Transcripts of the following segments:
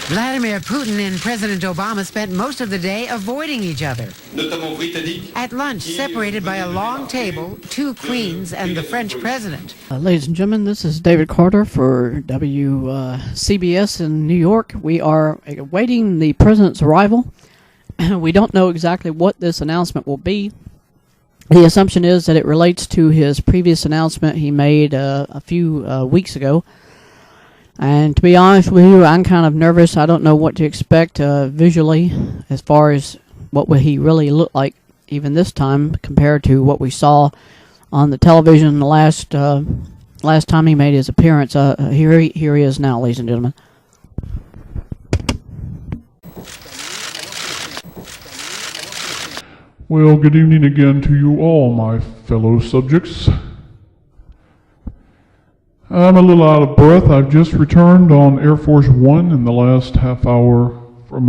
Vladimir Putin and President Obama spent most of the day avoiding each other. At lunch, separated by a long table, two queens and the French president. Ladies and gentlemen, this is David Carter for WCBS in New York. We are awaiting the president's arrival. We don't know exactly what this announcement will be. The assumption is that it relates to his previous announcement he made a few weeks ago. And to be honest with you, I'm kind of nervous. I don't know what to expect visually as far as what will he really look like even this time compared to what we saw on the television the last time he made his appearance. Here he is now, ladies and gentlemen. Well, good evening again to you all, my fellow subjects. I'm a little out of breath. I've just returned on Air Force One in the last half hour from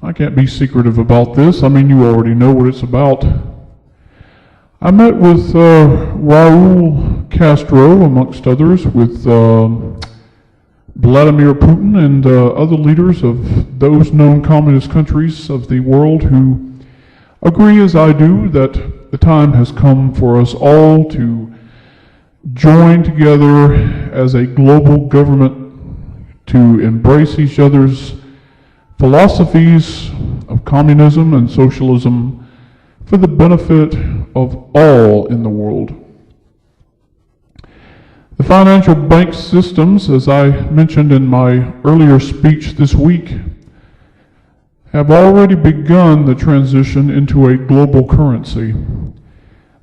I can't be secretive about this. I mean, you already know what it's about. I met with Raul Castro, amongst others, with Vladimir Putin and other leaders of those known communist countries of the world who agree, as I do, that the time has come for us all to join together as a global government to embrace each other's philosophies of communism and socialism for the benefit of all in the world. The financial bank systems, as I mentioned in my earlier speech this week, have already begun the transition into a global currency.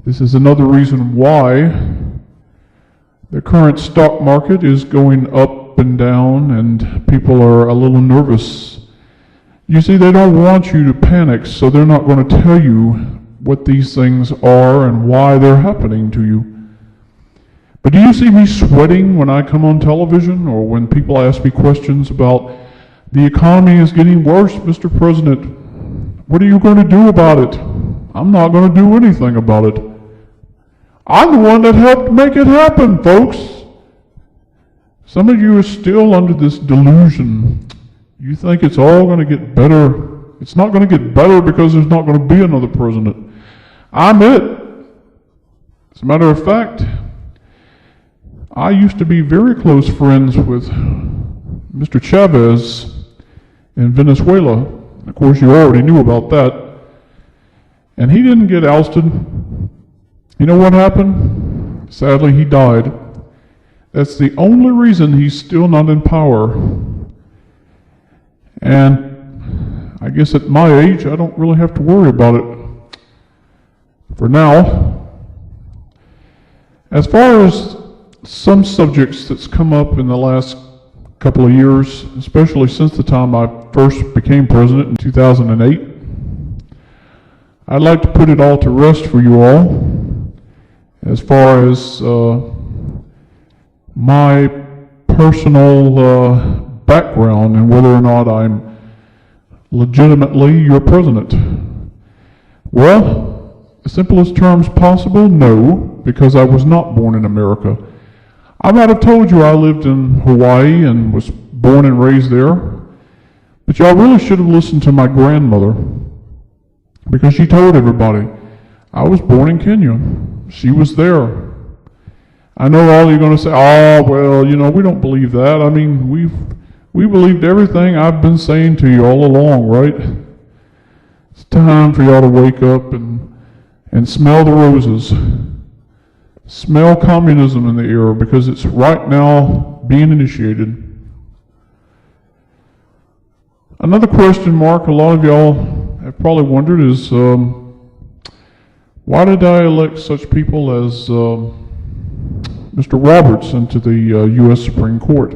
This is another reason why the current stock market is going up and down and people are a little nervous. You see, they don't want you to panic, so they're not going to tell you what these things are and why they're happening to you. But do you see me sweating when I come on television or when people ask me questions about the economy is getting worse, Mr. President? What are you going to do about it? I'm not going to do anything about it. I'm the one that helped make it happen, folks. Some of you are still under this delusion. You think it's all going to get better. It's not going to get better because there's not going to be another president. I'm it. As a matter of fact, I used to be very close friends with Mr. Chavez in Venezuela. Of course, you already knew about that. And he didn't get ousted. You know what happened? Sadly, he died. That's the only reason he's still not in power. And I guess at my age, I don't really have to worry about it for now. As far as some subjects that's come up in the last couple of years, especially since the time I first became president in 2008, I'd like to put it all to rest for you all as far as my personal background and whether or not I'm legitimately your president. Well, the simplest terms possible, no, because I was not born in America. I might have told you I lived in Hawaii and was born and raised there, but y'all really should have listened to my grandmother because she told everybody, I was born in Kenya. She was there. I know all you're going to say, oh, well, you know, we don't believe that. I mean, we believed everything I've been saying to you all along, right? It's time for y'all to wake up and smell the roses. Smell communism in the air because it's right now being initiated. Another question mark a lot of y'all have probably wondered is why did I elect such people as Mr. Roberts into the U.S. Supreme Court?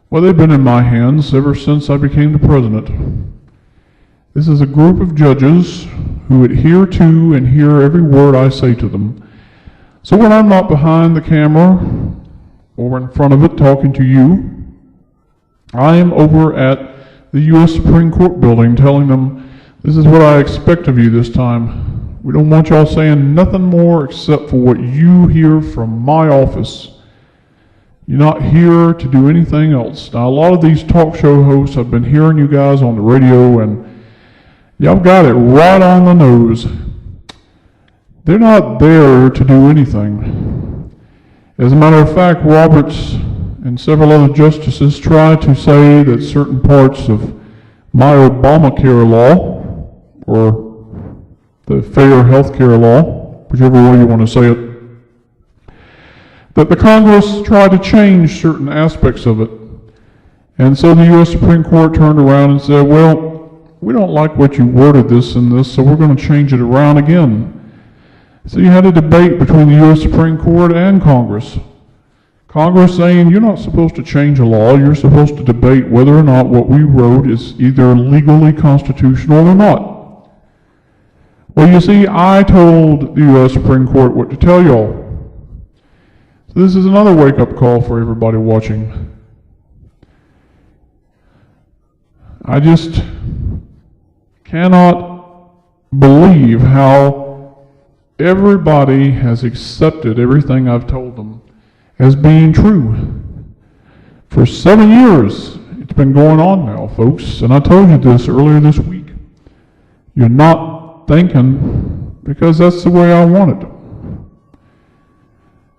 Well, they've been in my hands ever since I became the president. This is a group of judges who adhere to and hear every word I say to them. So when I'm not behind the camera or in front of it talking to you, I am over at the U.S. Supreme Court building telling them, this is what I expect of you this time. We don't want y'all saying nothing more except for what you hear from my office. You're not here to do anything else. Now, a lot of these talk show hosts, I've been hearing you guys on the radio, and y'all got it right on the nose. They're not there to do anything. As a matter of fact, Roberts and several other justices try to say that certain parts of my Obamacare law, or the Fair Health Care law, whichever way you want to say it, that the Congress tried to change certain aspects of it. And so the U.S. Supreme Court turned around and said, well, we don't like what you worded this and this, so we're going to change it around again. So you had a debate between the U.S. Supreme Court and Congress. Congress saying, you're not supposed to change a law, you're supposed to debate whether or not what we wrote is either legally constitutional or not. Well, you see, I told the U.S. Supreme Court what to tell y'all. So this is another wake-up call for everybody watching. I just cannot believe how everybody has accepted everything I've told them as being true. For 7 years, it's been going on now, folks, and I told you this earlier this week. You're not thinking because that's the way I want it.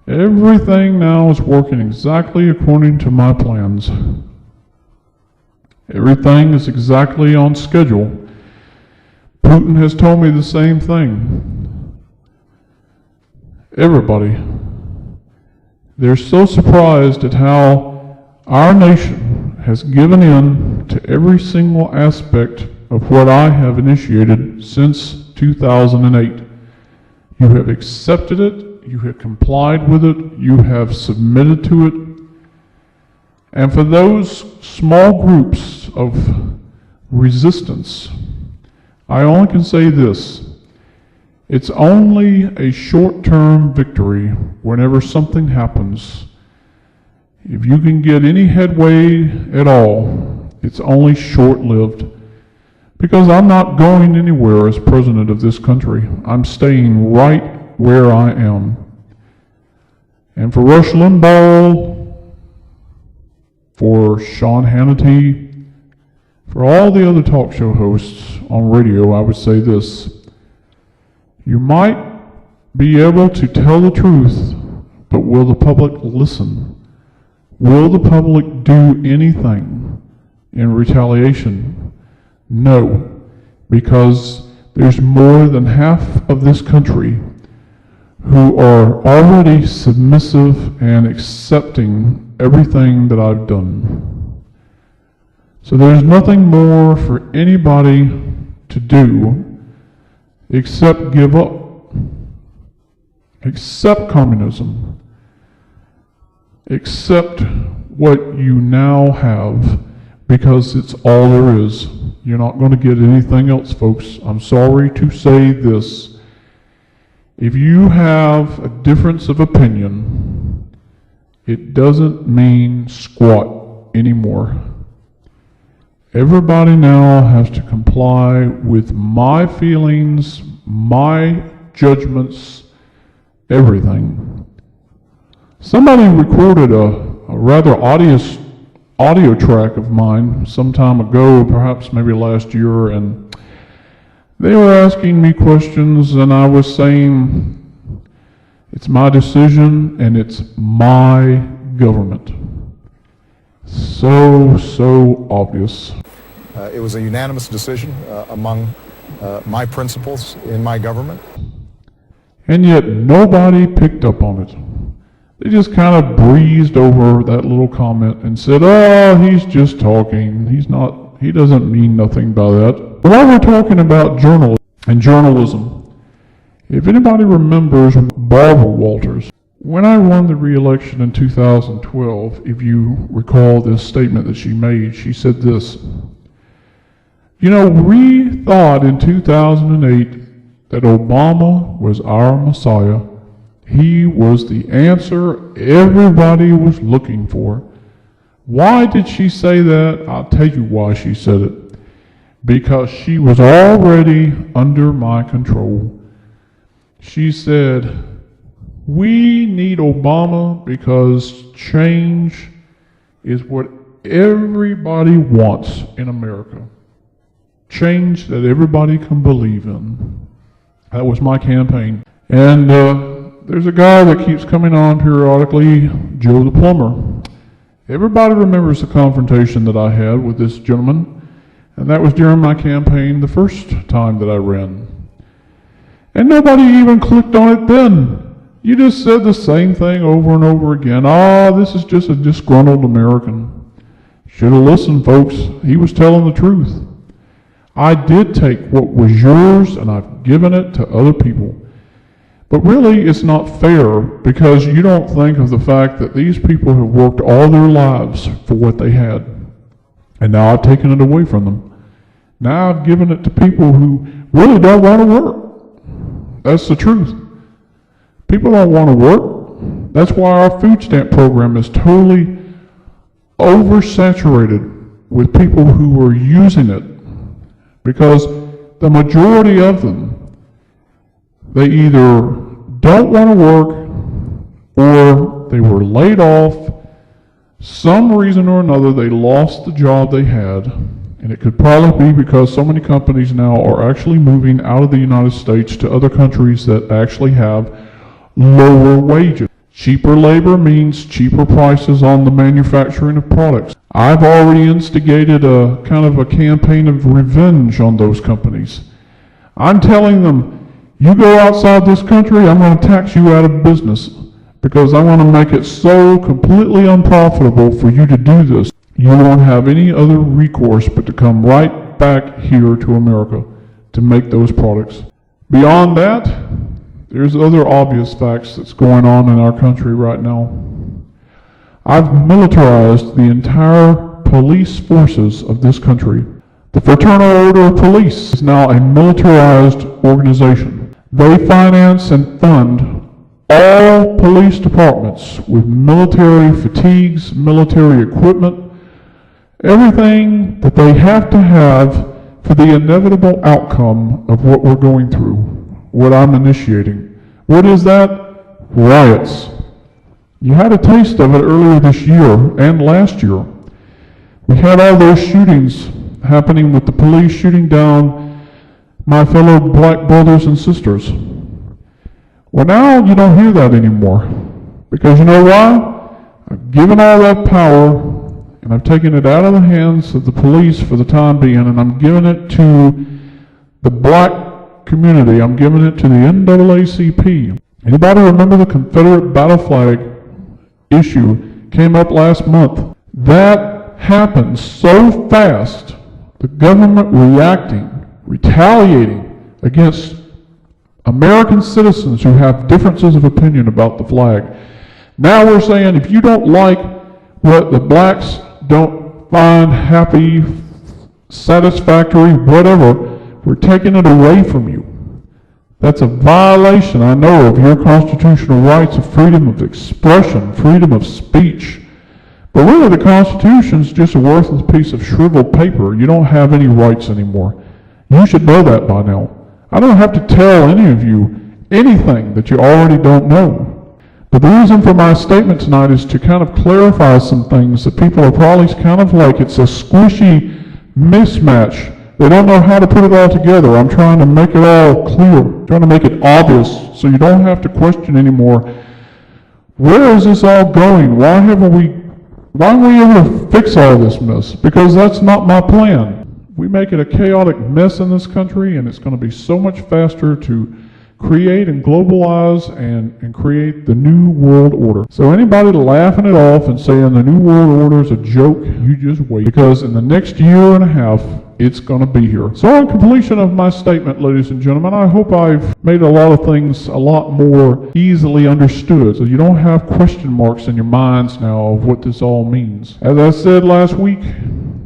Everything now is working exactly according to my plans. Everything is exactly on schedule. Putin has told me the same thing. Everybody. They're so surprised at how our nation has given in to every single aspect of what I have initiated since 2008. You have accepted it. You have complied with it. You have submitted to it. And for those small groups of resistance, I only can say this. It's only a short-term victory whenever something happens. If you can get any headway at all, it's only short-lived. Because I'm not going anywhere as president of this country. I'm staying right where I am. And for Rush Limbaugh, for Sean Hannity, for all the other talk show hosts on radio, I would say this. You might be able to tell the truth, but will the public listen? Will the public do anything in retaliation? No, because there's more than half of this country who are already submissive and accepting everything that I've done. So there's nothing more for anybody to do except give up, accept communism, accept what you now have, because it's all there is. You're not going to get anything else, folks. I'm sorry to say this. If you have a difference of opinion, it doesn't mean squat anymore. Everybody now has to comply with my feelings, my judgments, everything. Somebody recorded a rather audio track of mine some time ago, perhaps maybe last year, and they were asking me questions, and I was saying, it's my decision and it's my government. So obvious. It was a unanimous decision among my principals in my government. And yet nobody picked up on it. They just kind of breezed over that little comment and said, oh, he's just talking. He doesn't mean nothing by that. While we're talking about journalism, if anybody remembers Barbara Walters, when I won the re-election in 2012, if you recall this statement that she made, she said this, you know, we thought in 2008 that Obama was our Messiah. He was the answer everybody was looking for. Why did she say that? I'll tell you why she said it. Because she was already under my control. She said, We need Obama because change is what everybody wants in America. Change that everybody can believe in. That was my campaign. And there's a guy that keeps coming on periodically, Joe the Plumber. Everybody remembers the confrontation that I had with this gentleman, and that was during my campaign the first time that I ran. And nobody even clicked on it then. You just said the same thing over and over again. This is just a disgruntled American. Should have listened, folks. He was telling the truth. I did take what was yours and I've given it to other people. But really, it's not fair because you don't think of the fact that these people have worked all their lives for what they had. And now I've taken it away from them. Now I've given it to people who really don't want to work. That's the truth. People don't want to work. That's why our food stamp program is totally oversaturated with people who are using it. Because the majority of them, they either don't want to work or they were laid off. Some reason or another, they lost the job they had. And it could probably be because so many companies now are actually moving out of the United States to other countries that actually have lower wages. Cheaper labor means cheaper prices on the manufacturing of products. I've already instigated a kind of a campaign of revenge on those companies. I'm telling them, you go outside this country, I'm going to tax you out of business because I want to make it so completely unprofitable for you to do this. You won't have any other recourse but to come right back here to America to make those products. Beyond that, there's other obvious facts that's going on in our country right now. I've militarized the entire police forces of this country. The Fraternal Order of Police is now a militarized organization. They finance and fund all police departments with military fatigues, military equipment, everything that they have to have for the inevitable outcome of what we're going through, what I'm initiating. What is that? Riots. You had a taste of it earlier this year and last year. We had all those shootings happening with the police shooting down my fellow black brothers and sisters. Well, now you don't hear that anymore. Because you know why? I've given all that power and I've taken it out of the hands of the police for the time being, and I'm giving it to the black community. I'm giving it to the NAACP. Anybody remember the Confederate battle flag issue came up last month? That happened so fast, the government reacting, retaliating against American citizens who have differences of opinion about the flag. Now we're saying if you don't like what the blacks don't find happy, satisfactory, whatever, we're taking it away from you. That's a violation, I know, of your constitutional rights of freedom of expression, freedom of speech. But really, the Constitution's just a worthless piece of shriveled paper. You don't have any rights anymore. You should know that by now. I don't have to tell any of you anything that you already don't know. But the reason for my statement tonight is to kind of clarify some things that people are probably kind of like it's a squishy mismatch. They don't know how to put it all together. I'm trying to make it all clear, trying to make it obvious so you don't have to question anymore. Where is this all going? Why aren't we able to fix all this mess? Because that's not my plan. We make it a chaotic mess in this country, and it's going to be so much faster to create and globalize and create the New World Order. So anybody laughing it off and saying the New World Order is a joke, you just wait. Because in the next year and a half, it's going to be here. So on completion of my statement, ladies and gentlemen, I hope I've made a lot of things a lot more easily understood, so you don't have question marks in your minds now of what this all means. As I said last week,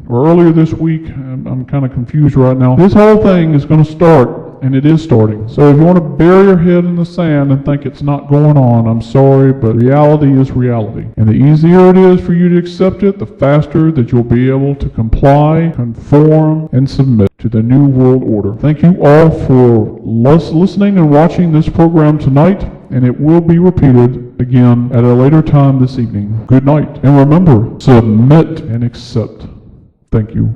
or earlier this week, I'm kind of confused right now, this whole thing is going to start and it is starting. So if you want to bury your head in the sand and think it's not going on, I'm sorry, but reality is reality. And the easier it is for you to accept it, the faster that you'll be able to comply, conform, and submit to the New World Order. Thank you all for listening and watching this program tonight, and it will be repeated again at a later time this evening. Good night, and remember, submit and accept. Thank you.